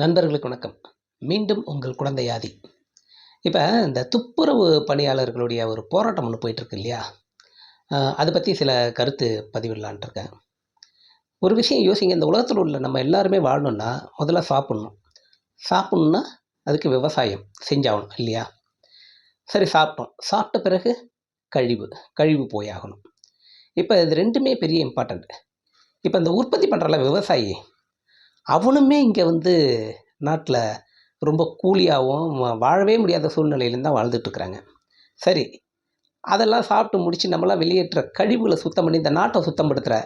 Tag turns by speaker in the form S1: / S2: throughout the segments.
S1: நண்பர்களுக்கு வணக்கம். மீண்டும் உங்கள் குழந்தை ஆதி. இப்ப இந்த துப்புரவு பணியாளர்களுடைய ஒரு போராட்டம் ஒண்ணு போயிட்டுருக்கு இல்லையா? அத பத்தி சில கருத்து பதிவிடலான்ட்டு இருக்கேன். ஒரு விஷயம் யோசிங்க. இந்த உலகத்துல உள்ள நம்ம எல்லாருமே வாழணும்னா, முதல்ல சாப்பிடணும். சாப்பிடணும்னா, அதுக்கு விவசாயம் செஞ்சாகணும் இல்லையா? சரி சாப்பிட்டோம். சாப்பிட்ட பிறகு கழிவு. கழிவு போயாகணும். இப்ப இது 2மே பெரிய இம்பார்ட்டன்ட். இப்ப இந்த உற்பத்தி பண்றான்ல விவசாயி, அவனுமே இங்க வந்து நாட்ல ரொம்ப கூலியாவும், வாழவே முடியாத சூழ்நிலையிலும் தான் வாழ்ந்துட்டு இருக்கிறாங்க. சரி, அதெல்லாம் சாப்பிட்டு முடிச்சு நம்மலாம் வெளியேற்ற கழிவுகள சுத்தம் பண்ணி, இந்த நாட்ட சுத்தம் படுத்துற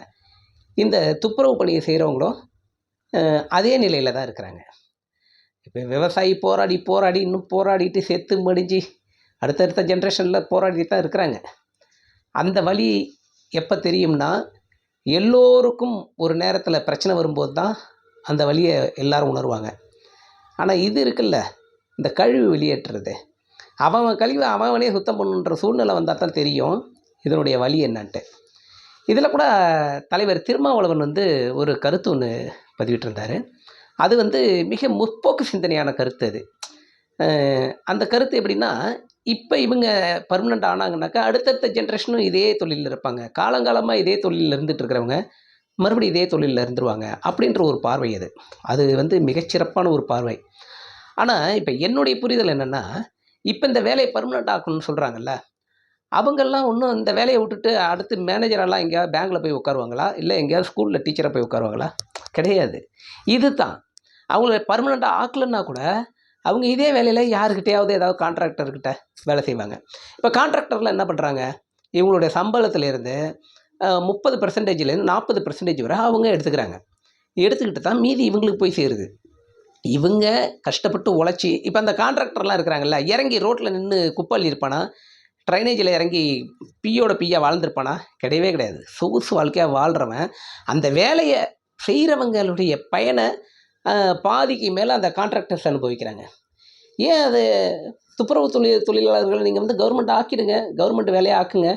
S1: இந்த துப்புரவு பணிய செய்றவங்களும், அதே நிலையில தான் இருக்கிறாங்க. இப்ப விவசாயி போராடி, போராடி இன்னும் போராடிட்டு செத்து மடிஞ்சு, அடுத்தடுத்த ஜெனரேஷன்ல போராடிட்டு தான் இருக்கிறாங்க. அந்த வலி எப்ப தெரியும்னா, எல்லோருக்கும் ஒரு நேரத்தில பிரச்சனை வரும்போது தான், அந்த வலிய எல்லாரும் உணருவாங்க. ஆனா இது இருக்குல்ல, இந்த கழிவு வெளியேற்றுறது. அவன் கழிவ அவனே சுத்தம் பண்ணணுன்ற சூழ்நிலை வந்தா தான் தெரியும், இதனுடைய வலி என்னன்ட்டு. இதில கூட தலைவர் திருமாவளவன் வந்து ஒரு கருத்து ஒண்ணு பதிவிட்டிருந்தாரு. அது வந்து மிக முற்போக்கு சிந்தனையான கருத்து அது. அ அந்த கருத்து எப்படின்னா, இப்ப இவங்க பெர்மனன்ட் ஆனாங்கனாக்கா, அடுத்தடுத்த ஜெனரேஷனும் இதே தொழில்ல இருப்பாங்க. காலங்காலமா இதே தொழில்ல இருந்துட்டு இருக்கிறவங்க, மறுபடியும் இதே தொழில்ல இருந்துருவாங்க. அப்படின்ற ஒரு பார்வை அது. அது வந்து மிகச்சிறப்பான ஒரு பார்வை. ஆனா, இப்ப என்னுடைய புரிதல் என்னன்னா, இப்ப இந்த வேலைய பெர்மனன்ட் ஆக்கணும்னு சொல்றாங்கல்ல, அவங்கலாம் இன்னும் இந்த வேலைய விட்டுட்டு அடுத்து மேனேஜரெல்லாம் எங்கேயாவது பேங்க்ல போய் உட்காருவாங்களா? இல்ல எங்கேயாவது ஸ்கூல்ல டீச்சரா போய் உட்காருவாங்களா? கிடையாது. இதுதான். அவங்கள பெர்மனன்ட்டா ஆக்கலன்னா கூட, அவங்க இதே வேலையில யார்கிட்டயாவது ஏதாவது கான்ட்ராக்டர்கிட்ட வேலை செய்வாங்க. இப்ப கான்ட்ராக்டர்லாம் என்ன பண்றாங்க? இவங்களுடைய சம்பளத்திலேருந்து 30%லேருந்து 40% வரை அவங்க எடுத்துக்கிறாங்க. எடுத்துக்கிட்டு தான் மீதி இவங்களுக்கு போய் சேருது. இவங்க கஷ்டப்பட்டு உழைச்சி இப்ப அந்த கான்ட்ராக்டர்லாம் இருக்கிறாங்கல்ல, இறங்கி ரோட்ல நின்னு குப்பை அள்ளியிருப்பானா? ட்ரைனேஜில இறங்கி பீயோட பீயா வாழ்ந்திருப்பானா? கிடையவே கிடையாது. சொகுசு வாழ்க்கையா வாழ்றவன், அந்த வேலைய செய்றவங்களுடைய பயன அ பாதிக்கு மேல அந்த கான்ட்ராக்டர்ஸ் அனுபவிக்கிறாங்க. ஏன் அது துப்புரவு தொழிலாளர்கள நீங்க வந்து கவர்மெண்ட் ஆக்கிடுங்க. கவர்மெண்ட் வேலையா ஆக்குங்க.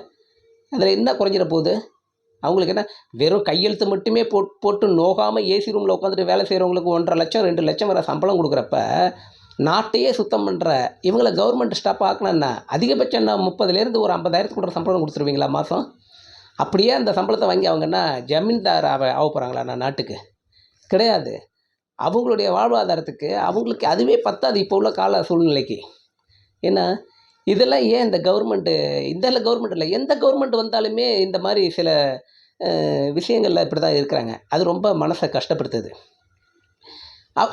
S1: அதில என்ன குறைஞ்சிற போகுது? அவங்களுக்கு என்ன வெறும் கையெழுத்து மட்டுமே போட்டு நோகாம ஏசி ரூம்ல உட்காந்துட்டு வேலை செய்றவங்களுக்கு 1,50,000 2,00,000 வர சம்பளம் குடுக்குறப்ப, நாட்டையே சுத்தம் பண்ற இவங்கள கவர்மெண்ட் ஸ்டாஃப் ஆக்குனா என்ன? அதிகபட்சம் என்ன 30லேருந்து ஒரு 50,000த்துக்குள்ள சம்பளம் குடுத்துருவீங்களா மாசம்? அப்படியே அந்த சம்பளத்த வாங்கி அவங்க என்ன ஜமீன்தார் ஆவப்போறாங்களா நாட்டுக்கு? கிடையாது. அவங்களுடைய வாழ்வாதாரத்துக்கு அவங்களுக்கு அதுவே பத்தாது இப்போ உள்ள கால சூழ்நிலைக்கு. ஏன்னா, இதெல்லாம் ஏன் இந்த கவர்மெண்ட் கவர்மெண்ட் இல்ல, எந்த கவர்மெண்ட் வந்தாலுமே இந்த மாரி சில விஷயங்கள்ல இப்படி தான் இருக்கிறாங்க. அது ரொம்ப மனச கஷ்டப்படுத்துது.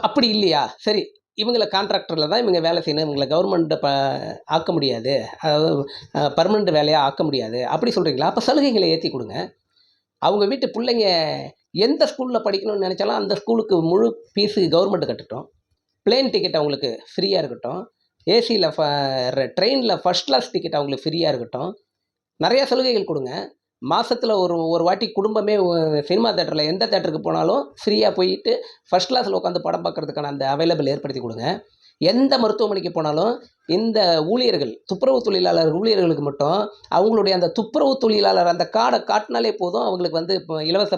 S1: அப்படி இல்லையா? சரி, இவங்கள கான்ட்ராக்டர்ல தான் இவங்க வேலை செய்யணும். இவங்கள கவர்மெண்ட் ஆக்க முடியாது. அதாவது பெர்மனன்ட் வேலையா ஆக்க முடியாது. அப்படி சொல்றீங்களா? அப்ப சலுகைகள ஏத்தி குடுங்க. அவங்க வீட்டு புள்ளைங்க எந்த ஸ்கூல்ல படிக்கணும்னு நெனைச்சாலும், அந்த ஸ்கூலுக்கு முழு ஃபீஸு கவர்மெண்ட் கட்டட்டும். பிளேன் டிக்கெட் அவங்களுக்கு ஃப்ரீயா இருக்கட்டும். ஏசில ட்ரெயின்ல ஃபர்ஸ்ட் கிளாஸ் டிக்கெட் அவங்களுக்கு ஃப்ரீயா இருக்கட்டும். நெறைய சலுகைகள் குடுங்க. மாசத்துல ஒரு ஒரு வாட்டி குடும்பமே சினிமா தியேட்டர்ல எந்த தியேட்டருக்கு போனாலும் ஃப்ரீயா போயிட்டு ஃபர்ஸ்ட் கிளாஸ்ல உட்காந்து படம் பார்க்கறதுக்கான அந்த அவைலபிள் ஏற்படுத்தி குடுங்க. எந்த மருத்துவமனைக்கு போனாலும் இந்த ஊழியர்கள், துப்புரவு தொழிலாளர் ஊழியர்களுக்கு மட்டும் அவங்களுடைய அந்த துப்புரவு தொழிலாளர் அந்த கார்ட காட்டினாலே போதும், அவங்களுக்கு வந்து இப்போ இலவச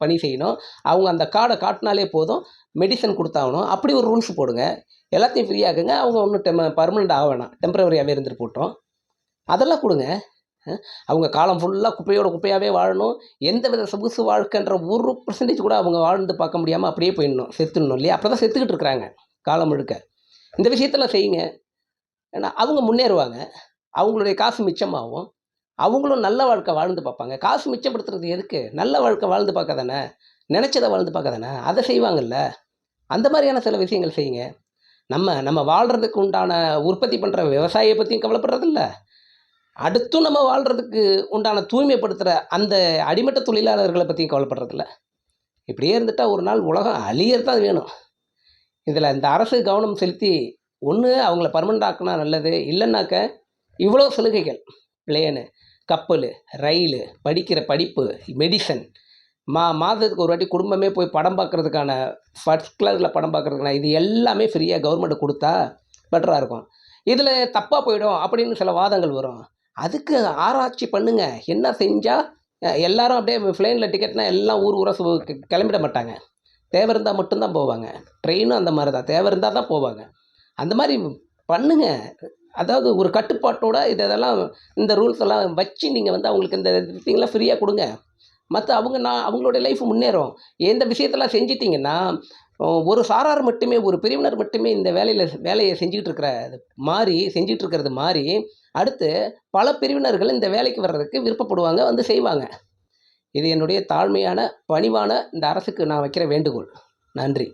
S1: பணி செய்யணும். அவங்க அந்த கார்ட காட்டினாலே போதும், மெடிசன் குடுத்தாகணும். அப்படி ஒரு ரூல்ஸ் போடுங்க. எல்லாத்தையும் ஃப்ரீ ஆக்குங்க. அவங்க ஒண்ணும் பெர்மனன்ட் ஆக வேணாம். டெம்பரவரியாவே இருந்துட்டு போட்டும். அதெல்லாம் குடுங்க. அ அவங்க காலம் ஃபுல்லா குப்பையோட குப்பையாவே வாழணும். எந்தவித சொகுசு வாழ்க்கைன்ற 1% கூட அவங்க வாழ்ந்து பார்க்க முடியாம அப்படியே போயிடணும். செத்துடணும் இல்லையா? அப்படிதான் செத்துக்கிட்டு இருக்கிறாங்க, காலம் முழுக்க. இந்த விஷயத்தெல்லாம் செய்யுங்க. ஏன்னா, அவங்க முன்னேறுவாங்க. அவங்களுடைய காசு மிச்சமாகும். அவங்களும் நல்ல வாழ்க்கை வாழ்ந்து பார்ப்பாங்க. காசு மிச்சப்படுத்துறது எதுக்கு? நல்ல வாழ்க்கை வாழ்ந்து பார்க்க தானே! நெனைச்சத வாழ்ந்து பார்க்க தானே! அத செய்வாங்கல்ல. அந்த மாரியான சில விஷயங்கள் செய்யுங்க. நம்ம நம்ம வாழ்றதுக்கு உண்டான உற்பத்தி பண்ற விவசாயிய பத்தியும் கவலைப்படுறதில்ல. அடுத்தும் நம்ம வாழ்றதுக்கு உண்டான தூய்மைப்படுத்துற அந்த அடிமட்ட தொழிலாளர்கள பத்தியும் கவலைப்படுறதில்ல. இப்படியே இருந்துட்டா ஒரு நாள் உலகம் அழியறது வேணும். இதுல இந்த அரசு கவனம் செலுத்தி, ஒண்ணு அவங்கள பெர்மனன்ட் ஆக்குனா நல்லது. இல்லன்னாக்க இவ்வளோ சலுகைகள். பிளேனு, கப்பலு, ரயிலு, படிக்கிற படிப்பு, மெடிசன், மாதத்துக்கு ஒரு வாட்டி குடும்பமே போய் படம் பார்க்கறதுக்கான ஃபர்ஸ்ட் கிளாஸ்ல படம் பார்க்கறதுக்கான இது எல்லாமே ஃப்ரீயா கவர்மெண்ட் குடுத்தா பெட்டரா இருக்கும். இதுல தப்பா போயிடும் அப்படின்னு சில வாதங்கள் வரும். அதுக்கு ஆராய்ச்சி பண்ணுங்க. என்ன செஞ்சா எல்லாரும் அப்படியே பிளேன்ல டிக்கெட்னா எல்லாம் ஊர் ஊரா கிளம்பிட மாட்டாங்க. தேவை இருந்தால் மட்டும்தான் போவாங்க. ட்ரெயினும் அந்த மாதிரி தான், தேவை இருந்தால் தான் போவாங்க. அந்த மாதிரி பண்ணுங்க. அதாவது ஒரு கட்டுப்பாட்டோட இதெல்லாம் இந்த ரூல்ஸ் எல்லாம் வச்சு நீங்கள் வந்து அவங்களுக்கு இந்த திங்லாம் ஃப்ரீயாக கொடுங்க. மற்ற அவங்களுடைய லைஃப் முன்னேறும். எந்த விஷயத்தெல்லாம் செஞ்சிட்டிங்கன்னா ஒரு சாரார் மட்டுமே, ஒரு பிரிவினர் மட்டுமே இந்த வேலையை செஞ்சுட்டு இருக்கிறது மாறி அடுத்து பல பிரிவினர்கள் இந்த வேலைக்கு வர்றதுக்கு விருப்பப்படுவாங்க, வந்து செய்வாங்க. இது என்னுடைய தாழ்மையான, பணிவான இந்த அரசுக்கு நான் வைக்கிற வேண்டுகோள். நன்றி.